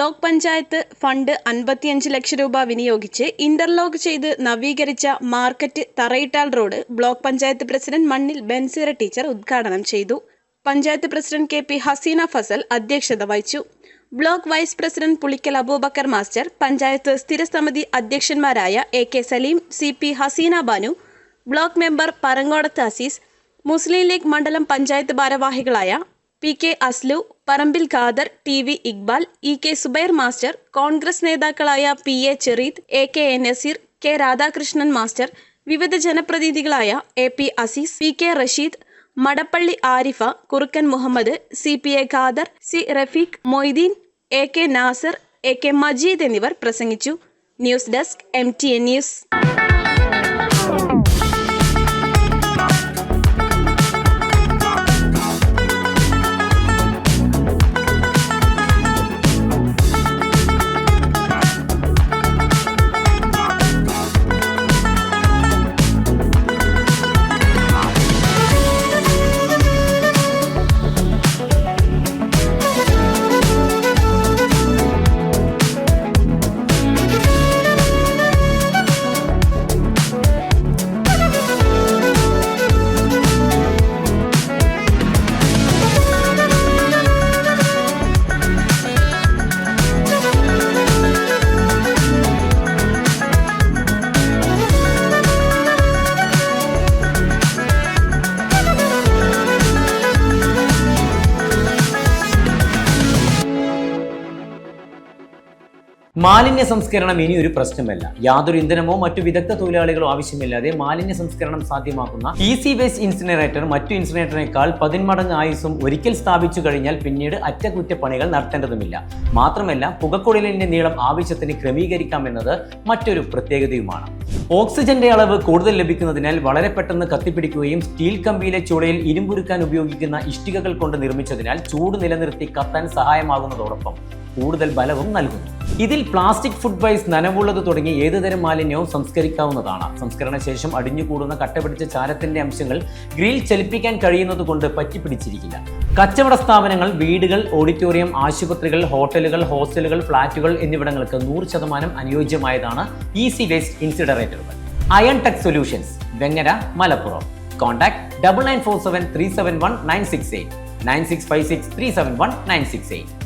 Block panchayat fund 55 ലക്ഷം രൂപ വിനിയോഗിച്ച് interlock ചെയ്ത് നവീകരിച്ച മാർക്കറ്റ് തറയിട്ടാൽ റോഡ് ബ്ലോക്ക് പഞ്ചായത്ത് പ്രസിഡന്റ് മണ്ണിൽ ബെൻസീറ ടീച്ചർ ഉദ്ഘാടനം ചെയ്തു. പഞ്ചായത്ത് പ്രസിഡന്റ് KP ഹസീന ഫസൽ അധ്യക്ഷത വഹിച്ചു. Block vice president Pulikkal Abubakar master, panchayat സ്ഥിരസമിതി അധ്യക്ഷന്മാരായ AK Saleem, CP Haseena Banu, block member Parangodath Azeez, Muslim League മണ്ഡലം പഞ്ചായത്ത് ഭാരവാഹികളായ PK Aslu, Parambil Khader, TV Iqbal, EK Zubair master, Congress നേതാക്കളായ PA Chereed, AK Naseer, K Radhakrishnan master, വിവിധ ജനപ്രതിനിധികളായ AP അസീസ്, PK റഷീദ്, മടപ്പള്ളി ആരിഫ, കുറുക്കൻ Muhammad, CPA Khader, C Rafeeq, Moideen, AK Nasar, AK Majeed എന്നിവർ പ്രസംഗിച്ചു. News desk MTN news. മാലിന്യ സംസ്കരണം ഇനി ഒരു പ്രശ്നമല്ല. യാതൊരു ഇന്ധനമോ മറ്റു വിദഗ്ധ തൊഴിലാളികളോ ആവശ്യമില്ലാതെ മാലിന്യ സംസ്കരണം സാധ്യമാക്കുന്ന ഈസി വേസ്റ്റ് ഇൻസിനറേറ്റർ മറ്റു ഇൻസിനറേറ്ററിനേക്കാൾ 10 മടങ്ങ് ആയുസ്സും ഒരിക്കൽ സ്ഥാപിച്ചു കഴിഞ്ഞാൽ പിന്നീട് അറ്റകുറ്റപ്പണികൾ നടത്തേണ്ടതുമില്ല. മാത്രമല്ല, പുകക്കുഴലിന്റെ നീളം ആവശ്യത്തിന് ക്രമീകരിക്കാമെന്നത് മറ്റൊരു പ്രത്യേകതയുമാണ്. ഓക്സിജന്റെ അളവ് കൂടുതൽ ലഭിക്കുന്നതിനാൽ വളരെ പെട്ടെന്ന് കത്തിപ്പിടിക്കുകയും സ്റ്റീൽ കമ്പിയിലെ ചുളയിൽ ഇരുമ്പുരുക്കാൻ ഉപയോഗിക്കുന്ന ഇഷ്ടികകൾ കൊണ്ട് നിർമ്മിച്ചതിനാൽ ചൂട് നിലനിർത്തി കത്താൻ സഹായമാകുന്നതോടൊപ്പം കൂടുതൽ ബലവും നൽകുന്നു. ഇതിൽ പ്ലാസ്റ്റിക്, ഫുഡ് വേസ്റ്റ്, നനവുള്ളത് തുടങ്ങി ഏതുതരം മാലിന്യവും സംസ്കരിക്കാവുന്നതാണ്. സംസ്കരണ ശേഷം അടിഞ്ഞുകൂടുന്ന കട്ടപിടിച്ച ചാരത്തിന്റെ അംശങ്ങൾ ഗ്രിൽ ചലിപ്പിക്കാൻ കഴിയുന്നത് കൊണ്ട് പറ്റിപ്പിടിച്ചിരിക്കില്ല. കച്ചവട സ്ഥാപനങ്ങൾ, വീടുകൾ, ഓഡിറ്റോറിയം, ആശുപത്രികൾ, ഹോട്ടലുകൾ, ഹോസ്റ്റലുകൾ, ഫ്ളാറ്റുകൾ എന്നിവിടങ്ങൾക്ക് 100% അനുയോജ്യമായതാണ് ഈസി വേസ്റ്റ് ഇൻസിനറേറ്ററുകൾ. അയൺ ടെക് സൊല്യൂഷൻസ്, വെങ്ങര, മലപ്പുറം. കോൺടാക്ട് 9947 371 968 9656 371 968.